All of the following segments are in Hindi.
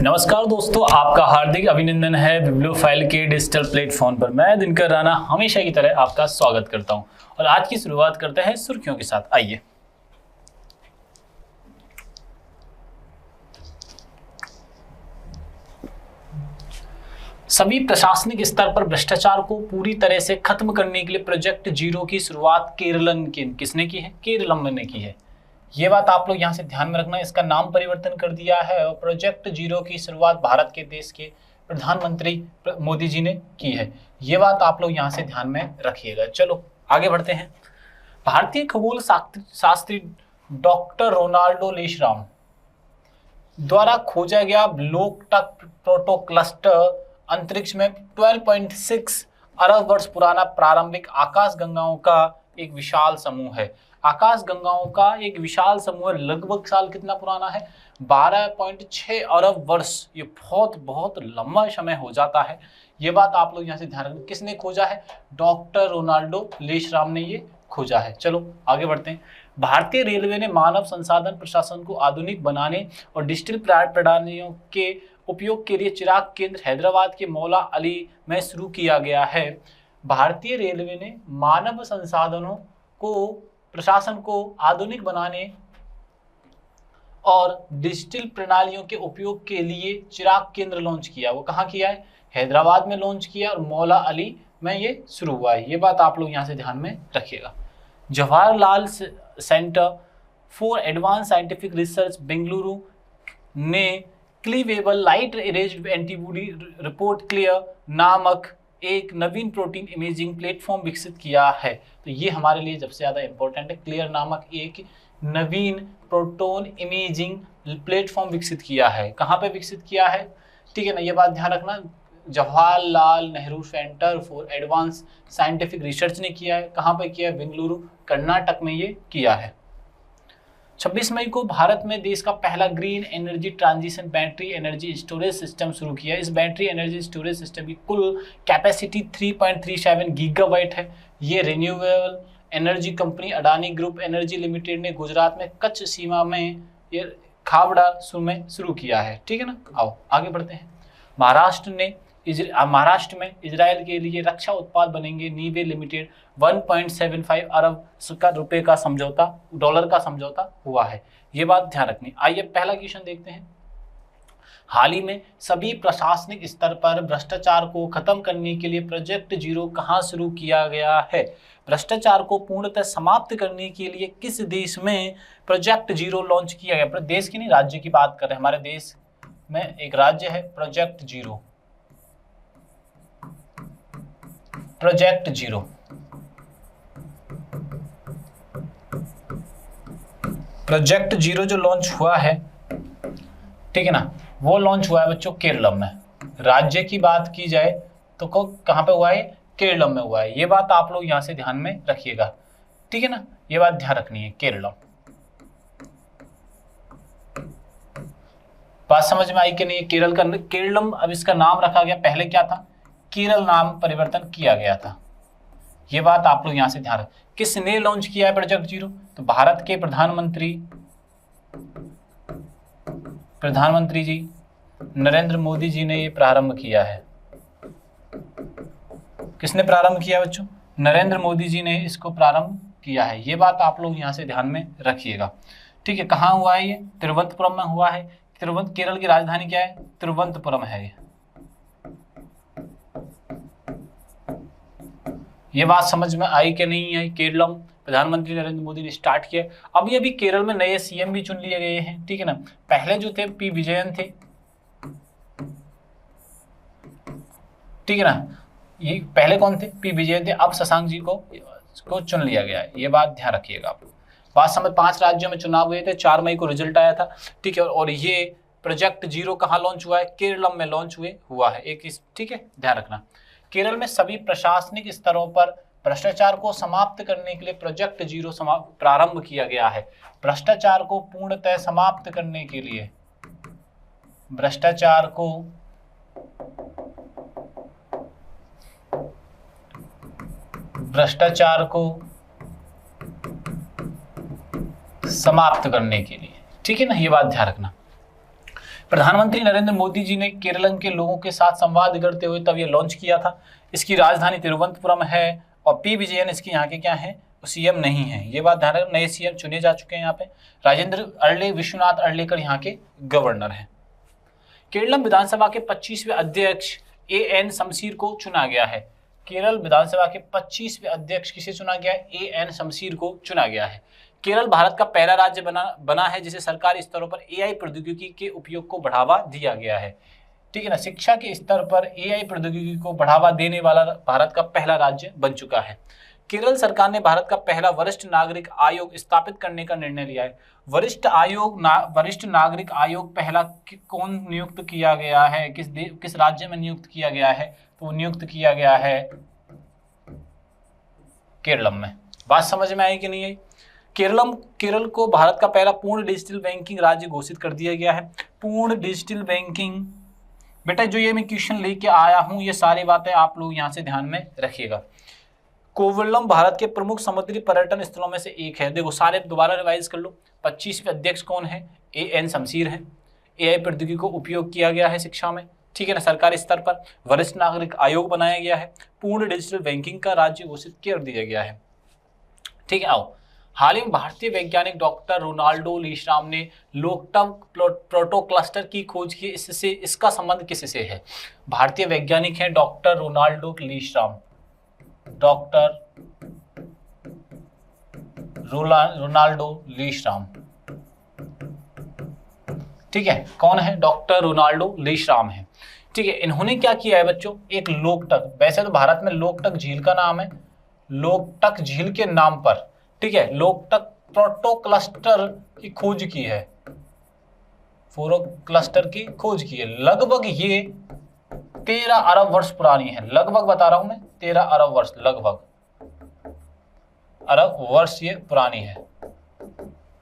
नमस्कार दोस्तों, आपका हार्दिक अभिनंदन है बिब्लियोफाइल के डिजिटल प्लेटफॉर्म पर। मैं दिनकर राणा हमेशा की तरह आपका स्वागत करता हूं और आज की शुरुआत करते हैं सुर्खियों के साथ। आइए, सभी प्रशासनिक स्तर पर भ्रष्टाचार को पूरी तरह से खत्म करने के लिए प्रोजेक्ट जीरो की शुरुआत किसने की है? केरलम ने की है। ये बात आप लोग यहाँ से ध्यान में रखना। इसका नाम परिवर्तन कर दिया है और प्रोजेक्ट जीरो की शुरुआत भारत के देश के प्रधानमंत्री मोदी जी ने की है। ये बात आप लोग यहाँ से ध्यान में रखिएगा। चलो आगे बढ़ते हैं। भारतीय खगोल शास्त्री डॉक्टर रोनाल्डो लेशराम द्वारा खोजा गया लोकटक प्रोटो क्लस्टर अंतरिक्ष में 12.6 अरब वर्ष पुराना प्रारंभिक आकाशगंगाओं का एक विशाल समूह है। आकाशगंगाओं का एक विशाल समूह लगभग साल कितना पुराना है? 12.6 अरब वर्ष। ये बहुत लंबा समय हो जाता है। ये बात आप लोग यहाँ से ध्यान रखना। किसने खोजा है? डॉक्टर रोनाल्डो लेशराम ने ये खोजा है। चलो आगे बढ़ते हैं। भारतीय रेलवे ने मानव संसाधन प्रशासन को आधुनिक बनाने और डिजिटल प्रणालियों के उपयोग के लिए चिराग केंद्र हैदराबाद के मौला अली में शुरू किया गया है। भारतीय रेलवे ने मानव संसाधनों को प्रशासन को आधुनिक बनाने और डिजिटल प्रणालियों के उपयोग के लिए चिराग केंद्र लॉन्च किया। वो कहाँ किया है? हैदराबाद में लॉन्च किया और मौला अली में ये शुरू हुआ है। ये बात आप लोग यहाँ से ध्यान में रखिएगा। Jawaharlal centre for advance scientific research Bengaluru ने cleavable light erased antibody report clear नामक एक नवीन प्रोटीन इमेजिंग प्लेटफॉर्म विकसित किया है। तो ये हमारे लिए सबसे ज़्यादा इंपॉर्टेंट है। क्लियर नामक एक नवीन प्रोटोन इमेजिंग प्लेटफॉर्म विकसित किया है। कहाँ पे विकसित किया है? ठीक है ना, ये बात ध्यान रखना। Jawaharlal Nehru centre for advance scientific research ने किया है। कहाँ पे किया है? बेंगलुरु कर्नाटक में ये किया है। 26 मई को भारत में देश का पहला green energy transition battery energy storage system शुरू किया। इस बैटरी एनर्जी स्टोरेज सिस्टम की कुल कैपेसिटी 3.37 गीगावाट है। ये renewable energy company Adani group energy limited ने गुजरात में कच्छ सीमा में ये खावड़ा में शुरू किया है। ठीक है ना। आओ आगे बढ़ते हैं। महाराष्ट्र में इजराइल के लिए रक्षा उत्पाद बनेंगे नीवे लिमिटेड 1.75 अरब रुपए का समझौता, डॉलर का समझौता हुआ है। ये बात ध्यान रखनी। आइए पहला क्वेश्चन देखते हैं। हाल ही में सभी प्रशासनिक स्तर पर भ्रष्टाचार को खत्म करने के लिए प्रोजेक्ट जीरो कहाँ शुरू किया गया है? भ्रष्टाचार को पूर्णतः समाप्त करने के लिए किस देश में प्रोजेक्ट जीरो लॉन्च किया गया? देश की नहीं, राज्य की बात कर रहे हैं। हमारे देश में एक राज्य है project zero. Project zero project zero जो लॉन्च हुआ है, ठीक है ना, वो लॉन्च हुआ है बच्चों केरलम में। राज्य की बात की जाए तो कहाँ पे हुआ है? केरलम में हुआ है। ये बात आप लोग यहाँ से ध्यान में रखिएगा। ठीक है ना, ये बात ध्यान रखनी है। केरलम बात समझ में आई कि नहीं? केरलम अब इसका नाम रखा गया। पहले क्या था? केरल नाम परिवर्तन किया गया था। ये बात आप लोग यहाँ से ध्यान रखें। किसने लॉन्च किया है प्रोजेक्ट जीरो? तो भारत के प्रधानमंत्री जी नरेंद्र मोदी जी ने ये प्रारंभ किया है। किसने प्रारंभ किया बच्चों? नरेंद्र मोदी जी ने इसको प्रारंभ किया है। ये बात आप लोग यहाँ से ध्यान में रखिएगा। ठीक है, कहाँ हुआ है ये? तिरुवनंतपुरम में हुआ है। केरल की राजधानी क्या है? तिरुवनंतपुरम है। ये बात समझ में आई कि नहीं आई? केरलम प्रधानमंत्री नरेंद्र मोदी ने स्टार्ट किया। अभी केरल में नए सीएम भी चुन लिए गए हैं। ठीक है ना। पहले जो थे पी विजयन थे। ठीक है ना, ये पहले कौन थे? पी विजयन थे। अब शशांक जी को चुन लिया गया है। ये बात ध्यान रखिएगा आप। बात समझ। 5 राज्यों में चुनाव हुए थे। 4 मई को रिजल्ट आया था। ठीक है, और ये प्रोजेक्ट जीरो कहाँ लॉन्च हुआ है? केरलम में लॉन्च हुआ है एक। ठीक है, ध्यान रखना। केरल में सभी प्रशासनिक स्तरों पर भ्रष्टाचार को समाप्त करने के लिए प्रोजेक्ट जीरो प्रारंभ किया गया है। भ्रष्टाचार को पूर्णतः समाप्त करने के लिए भ्रष्टाचार को समाप्त करने के लिए, ठीक है ना, ये बात ध्यान रखना। प्रधानमंत्री नरेंद्र मोदी जी ने केरल के लोगों के साथ संवाद करते हुए तब ये लॉन्च किया था। इसकी राजधानी तिरुवनंतपुरम है और पी विजयन इसके यहाँ के क्या है, सीएम नहीं है। ये बात ध्यान रखना, नए सीएम चुने जा चुके हैं यहाँ पे। राजेंद्र अरले, विश्वनाथ अर्लेकर यहाँ के गवर्नर हैं। केरल विधानसभा के 25वें अध्यक्ष एएन शमसीर को चुना गया है। केरल विधानसभा के 25वें अध्यक्ष किसे चुना गया है, एएन शमसीर को चुना गया है। केरल भारत का पहला राज्य बना है जिसे सरकारी स्तरों पर एआई प्रौद्योगिकी के उपयोग को बढ़ावा दिया गया है। ठीक है ना, शिक्षा के स्तर पर एआई प्रौद्योगिकी को बढ़ावा देने वाला भारत का पहला राज्य बन चुका है। केरल सरकार ने भारत का पहला वरिष्ठ नागरिक आयोग स्थापित करने का निर्णय लिया है। वरिष्ठ नागरिक आयोग पहला कौन नियुक्त किया गया है, किस राज्य में नियुक्त किया गया है, तो नियुक्त किया गया है केरलम में। बात समझ में आई कि नहीं आई? केरल को भारत का पहला पूर्ण डिजिटल बैंकिंग राज्य घोषित कर दिया गया है। पूर्ण डिजिटल बैंकिंग, बेटा जो ये मैं क्वेश्चन लेके आया हूं ये सारी बातें आप लोग यहाँ से ध्यान में रखिएगा। कोवलम भारत के प्रमुख समुद्री पर्यटन स्थलों में से एक है। देखो सारे दोबारा रिवाइज कर लो। 25वें अध्यक्ष कौन है, एएन शमसीर है। एआई प्रौद्योगिकी को उपयोग किया गया है शिक्षा में, ठीक है ना, सरकारी स्तर पर। वरिष्ठ नागरिक आयोग बनाया गया है। पूर्ण डिजिटल बैंकिंग का राज्य घोषित कर दिया गया है। ठीक है, आओ। हाल ही में भारतीय वैज्ञानिक डॉक्टर रोनाल्डो लीश्राम ने लोकटक प्रोटोक्लस्टर की खोज की। इसका संबंध किससे है? भारतीय वैज्ञानिक हैं डॉक्टर रोनाल्डो लीश्राम। डॉक्टर रोनाल्डो लीश्राम, ठीक है, कौन है? डॉक्टर रोनाल्डो लीश्राम है। ठीक है, इन्होंने क्या किया है बच्चों, एक लोकटक, वैसे तो भारत में लोकटक झील का नाम है, लोकटक झील के नाम पर, ठीक है, लोकटक प्रोटोक्लस्टर की खोज की है। क्लस्टर की खोज की है। लगभग ये 13 अरब वर्ष पुरानी है। लगभग बता रहा हूं मैं, 13 अरब वर्ष, लगभग अरब वर्ष ये पुरानी है।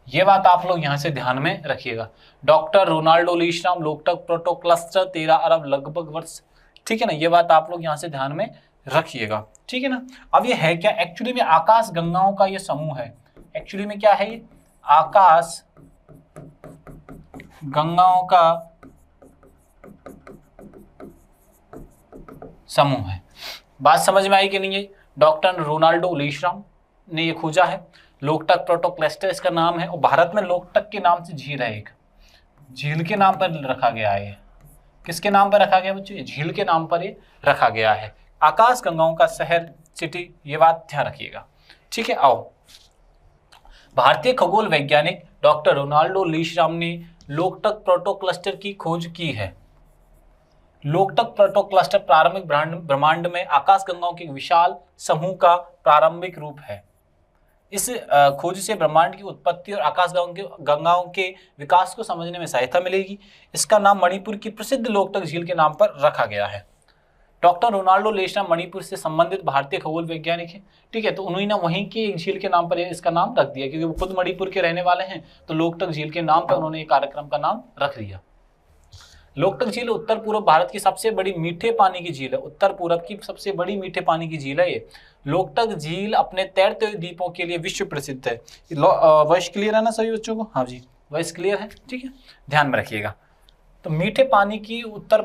ये बात आप लोग यहां से ध्यान में रखिएगा। डॉक्टर रोनाल्डो लीश्राम, लोकटक प्रोटोक्लस्टर, 13 अरब लगभग वर्ष, ठीक है ना, ये बात आप लोग यहां से ध्यान में रखिएगा, ठीक है ना। अब ये है क्या, एक्चुअली में आकाश गंगाओं का ये समूह है। एक्चुअली में क्या है ये, आकाश गंगाओं का समूह है। बात समझ में आई कि नहीं है? डॉक्टर रोनाल्डो लीश्राम ने ये खोजा है। लोकटक प्रोटोक्लस्टर इसका नाम है और भारत में लोकटक के नाम से झील है, एक झील के नाम पर रखा गया है। किसके नाम पर रखा गया बच्चों? झील के नाम पर ये रखा गया है। आकाश गंगाओं का शहर, सिटी, ये बात ध्यान रखिएगा, ठीक है। आओ, भारतीय खगोल वैज्ञानिक डॉक्टर रोनाल्डो लीश्राम ने लोकटक प्रोटोक्लस्टर की खोज की है। लोकटक प्रोटोक्लस्टर प्रारंभिक ब्रह्मांड में आकाश गंगाओं के विशाल समूह का प्रारंभिक रूप है। इस खोज से ब्रह्मांड की उत्पत्ति और आकाश गंगाओं के विकास को समझने में सहायता मिलेगी। इसका नाम मणिपुर की प्रसिद्ध लोकटक झील के नाम पर रखा गया है। डॉक्टर रोनाल्डो लीश्राम मणिपुर से संबंधित भारतीय खगोल वैज्ञानिक हैं, ठीक है, तो उन्होंने वहीं की एक झील के नाम पर इसका नाम रख दिया, क्योंकि वो खुद मणिपुर के रहने वाले हैं, तो लोकटक झील के नाम पर उन्होंने एक कार्यक्रम का नाम रख दिया। लोकटक झील उत्तर पूर्व भारत की सबसे बड़ी मीठे पानी की झील है। उत्तर पूर्व की सबसे बड़ी मीठे पानी की झील है ये। लोकटक झील अपने तैरते हुए द्वीपों के लिए विश्व प्रसिद्ध है। वॉइस क्लियर है ना सभी बच्चों को? हाँ जी, वॉइस क्लियर है, ठीक है, ध्यान में रखिएगा। तो मीठे पानी की उत्तर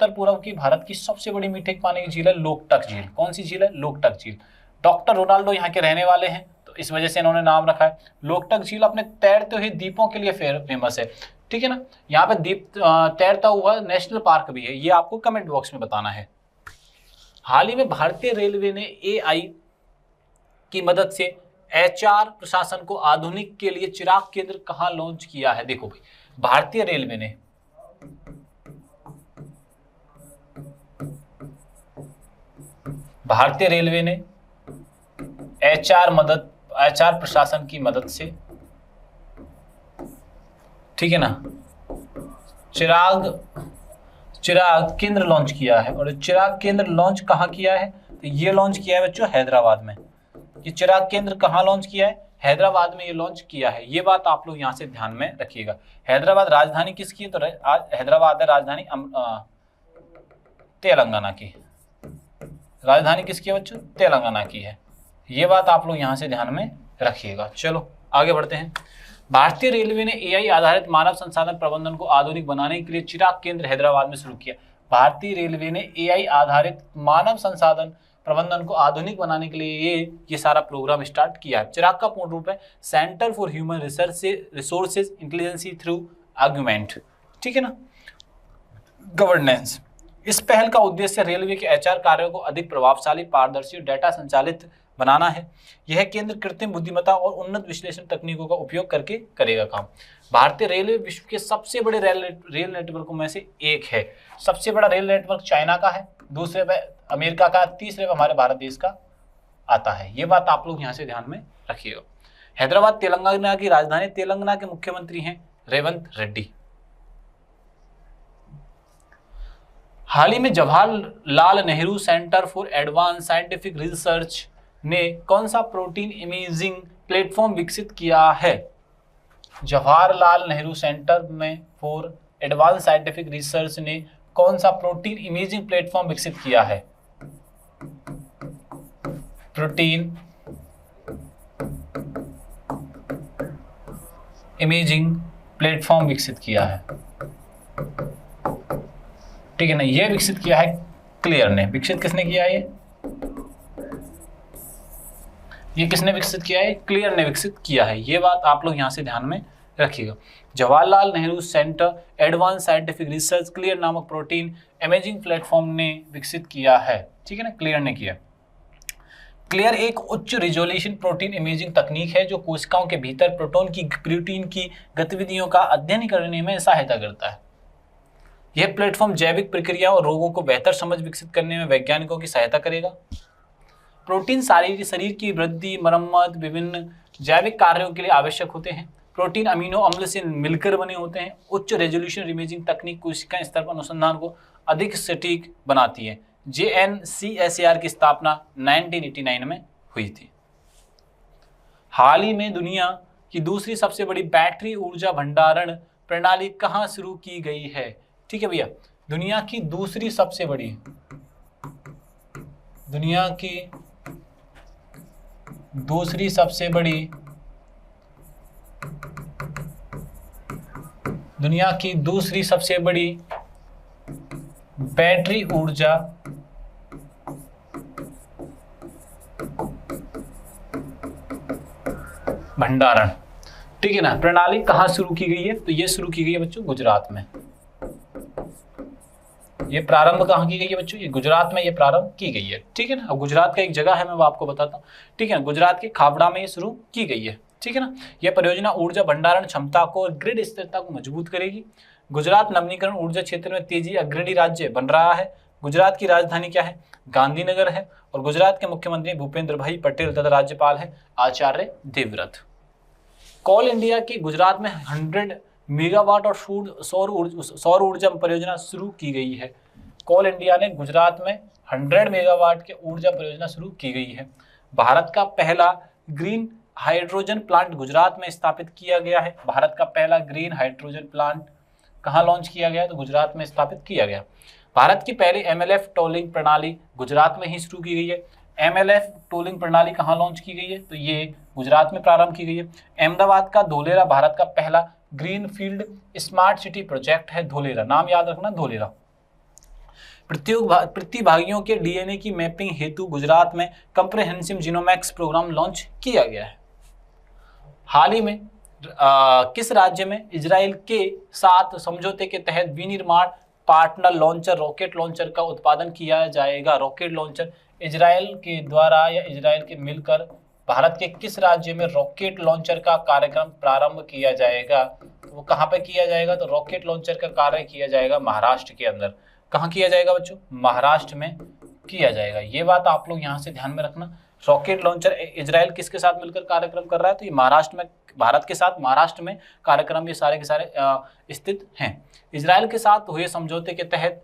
पूर्व की भारत की सबसे बड़ी मीठे पानी की झील है लोकटक झील। कौन सी झील है? लोकटक झील। डॉक्टर रोनाल्डो यहाँ के रहने वाले हैं, तो इस वजह से इन्होंने नाम रखा है। लोकटक झील अपने तैरते हुए द्वीपों के लिए फेमस है, ठीक है ना। यहाँ पे द्वीप तैरता हुआ नेशनल पार्क भी है, ये आपको कमेंट बॉक्स में बताना है। हाल ही में भारतीय रेलवे ने एआई की मदद से एचआर प्रशासन को आधुनिक के लिए चिराग केंद्र कहाँ लॉन्च किया है? देखो भाई, भारतीय रेलवे ने एचआर प्रशासन की मदद से, ठीक है ना, चिराग केंद्र लॉन्च किया है। और चिराग केंद्र लॉन्च कहाँ किया है? तो ये लॉन्च किया है बच्चों हैदराबाद में। ये चिराग केंद्र कहाँ लॉन्च किया है? हैदराबाद में ये लॉन्च किया है। ये बात आप लोग यहाँ से ध्यान में रखिएगा। हैदराबाद राजधानी किसकी है? तो हैदराबाद है राजधानी तेलंगाना की। राजधानी किसकी है बच्चों? तेलंगाना की है। ये बात आप लोग यहाँ से ध्यान में रखिएगा। चलो आगे बढ़ते हैं। भारतीय रेलवे ने एआई आधारित मानव संसाधन प्रबंधन को आधुनिक बनाने के लिए चिराग केंद्र हैदराबाद में शुरू किया। भारतीय रेलवे ने एआई आधारित मानव संसाधन प्रबंधन को आधुनिक बनाने के लिए ये सारा प्रोग्राम स्टार्ट किया है। चिराग का पूर्ण रूप है centre for human resources intelligence through argument, ठीक है ना, गवर्नेंस। इस पहल का उद्देश्य रेलवे के एचआर कार्यों को अधिक प्रभावशाली, पारदर्शी और डेटा संचालित बनाना है। यह केंद्र कृत्रिम बुद्धिमत्ता और उन्नत विश्लेषण तकनीकों का उपयोग करके करेगा काम। भारतीय रेलवे विश्व के सबसे बड़े रेल नेटवर्कों में से एक है। सबसे बड़ा रेल नेटवर्क चाइना का है, दूसरे पे अमेरिका का, तीसरे पे हमारे भारत देश का आता है। ये बात आप लोग यहाँ से ध्यान में रखिएगा। हैदराबाद तेलंगाना की राजधानी। तेलंगाना के मुख्यमंत्री हैं रेवंत रेड्डी। हाल ही में Jawaharlal Nehru centre for advance scientific research ने कौन सा प्रोटीन इमेजिंग प्लेटफॉर्म विकसित किया है? जवाहरलाल नेहरू सेंटर में फॉर एडवांस साइंटिफिक रिसर्च ने कौन सा प्रोटीन इमेजिंग प्लेटफॉर्म विकसित किया है? प्रोटीन इमेजिंग प्लेटफॉर्म विकसित किया है, ठीक है ना। यह विकसित किया है क्लियर ने। विकसित किसने किया है? ये किसने विकसित किया है? क्लियर ने विकसित किया है। ये बात आप लोग यहां से ध्यान में रखिएगा। Jawaharlal Nehru centre advance scientific research clear नामक प्रोटीन इमेजिंग प्लेटफॉर्म ने विकसित किया है, ठीक है ना, क्लियर ने किया। क्लियर एक उच्च रिजोल्यूशन प्रोटीन इमेजिंग तकनीक है जो कोशिकाओं के भीतर प्रोटीन की गतिविधियों का अध्ययन करने में सहायता करता है। यह प्लेटफॉर्म जैविक प्रक्रिया और रोगों को बेहतर समझ विकसित करने में वैज्ञानिकों की सहायता करेगा। प्रोटीन शरीर की वृद्धि, मरम्मत, विभिन्न जैविक कार्यों के लिए आवश्यक होते हैं। प्रोटीन अमीनो अम्ल से मिलकर बने होते हैं। उच्च रेजोल्यूशन इमेजिंग तकनीक कोशिका स्तर पर अनुसंधान को अधिक सटीक बनाती है। JNCSAR की स्थापना 1989 में हुई थी। हाल ही में दुनिया की दूसरी सबसे बड़ी बैटरी ऊर्जा भंडारण प्रणाली कहाँ शुरू की गई है? ठीक है भैया, दुनिया की दूसरी सबसे बड़ी बैटरी ऊर्जा भंडारण, ठीक है ना, प्रणाली कहाँ शुरू की गई है? तो ये शुरू की गई है बच्चों गुजरात में। ये प्रारंभ कहाँ की गई है बच्चों? ये गुजरात में ये प्रारंभ की गई है, ठीक है ना। अब गुजरात का एक जगह है, मैं वो आपको बताता हूँ, ठीक है ना। गुजरात के खावड़ा में ये शुरू की गई है, ठीक है ना। यह परियोजना ऊर्जा भंडारण क्षमता को और ग्रिड स्थिरता को मजबूत करेगी। गुजरात नवीनीकरण ऊर्जा क्षेत्र में तेजी अग्रणी राज्य बन रहा है। गुजरात की राजधानी क्या है? गांधीनगर है। और गुजरात के मुख्यमंत्री भूपेंद्र भाई पटेल तथा राज्यपाल है आचार्य देवव्रत। कोल इंडिया की गुजरात में 100 मेगावाट और सौर ऊर्जा परियोजना शुरू की गई है। कोल इंडिया ने गुजरात में 100 मेगावाट की ऊर्जा परियोजना शुरू की गई है। भारत का पहला ग्रीन हाइड्रोजन प्लांट गुजरात में स्थापित किया गया है। भारत का पहला ग्रीन हाइड्रोजन प्लांट कहाँ लॉन्च किया गया? तो गुजरात में स्थापित किया गया। भारत की पहली MLF टोलिंग प्रणाली गुजरात में ही शुरू की गई है। MLF टोलिंग प्रणाली कहाँ लॉन्च की गई है? तो ये गुजरात में प्रारंभ की गई है। अहमदाबाद का धोलेरा भारत का पहला green field smart city project है। धोलेरा, नाम याद रखना, धोलेरा। प्रतिभागियों के DNA की मैपिंग हेतु गुजरात में कंप्रेहेंसिव जीनोमिक्स प्रोग्राम लॉन्च किया गया है। हाल ही में किस राज्य में इजराइल के साथ समझौते के तहत विनिर्माण पार्टनर लॉन्चर रॉकेट लॉन्चर का उत्पादन किया जाएगा? रॉकेट लॉन्चर इजराइल के द्वारा या इजराइल के मिलकर भारत के किस राज्य में रॉकेट लॉन्चर का कार्यक्रम प्रारंभ किया जाएगा? तो वो कहाँ पे किया जाएगा? तो रॉकेट लॉन्चर का कार्य किया जाएगा महाराष्ट्र के अंदर। कहाँ किया जाएगा बच्चों? महाराष्ट्र में किया जाएगा। ये बात आप लोग यहाँ से ध्यान में रखना। रॉकेट लॉन्चर इजराइल किसके साथ मिलकर कार्यक्रम कर रहा है? तो ये महाराष्ट्र में, भारत के साथ महाराष्ट्र में कार्यक्रम ये सारे के सारे स्थित हैं। इजराइल के साथ हुए समझौते के तहत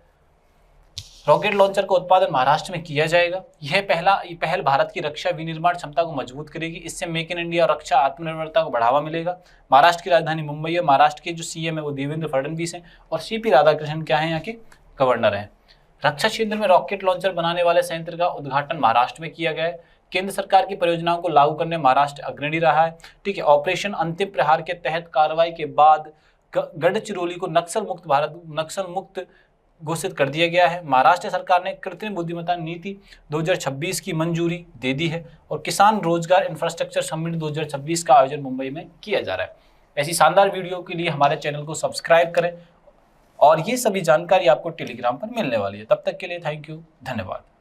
रॉकेट लॉन्चर का उत्पादन महाराष्ट्र में किया जाएगा। यह पहल भारत की रक्षा विनिर्माण क्षमता को मजबूत करेगी। इससे मेक इन इंडिया और रक्षा आत्मनिर्भरता को बढ़ावा मिलेगा। महाराष्ट्र की राजधानी मुंबई है। महाराष्ट्र के जो CM है वो देवेंद्र फडणवीस हैं और CP राधाकृष्णन क्या है, यहाँ के गवर्नर हैं। रक्षा क्षेत्र में रॉकेट लॉन्चर बनाने वाले संयंत्र का उद्घाटन महाराष्ट्र में किया गया है। केंद्र सरकार की परियोजनाओं को लागू करने महाराष्ट्र अग्रणी रहा है। ठीक है, ऑपरेशन अंतिम प्रहार के तहत कार्रवाई के बाद गढ़चिरौली को नक्सल मुक्त घोषित कर दिया गया है। महाराष्ट्र सरकार ने कृत्रिम बुद्धिमत्ता नीति 2026 की मंजूरी दे दी है और किसान रोजगार इंफ्रास्ट्रक्चर समिट 2026 का आयोजन मुंबई में किया जा रहा है। ऐसी शानदार वीडियो के लिए हमारे चैनल को सब्सक्राइब करें और ये सभी जानकारी आपको टेलीग्राम पर मिलने वाली है। तब तक के लिए थैंक यू, धन्यवाद।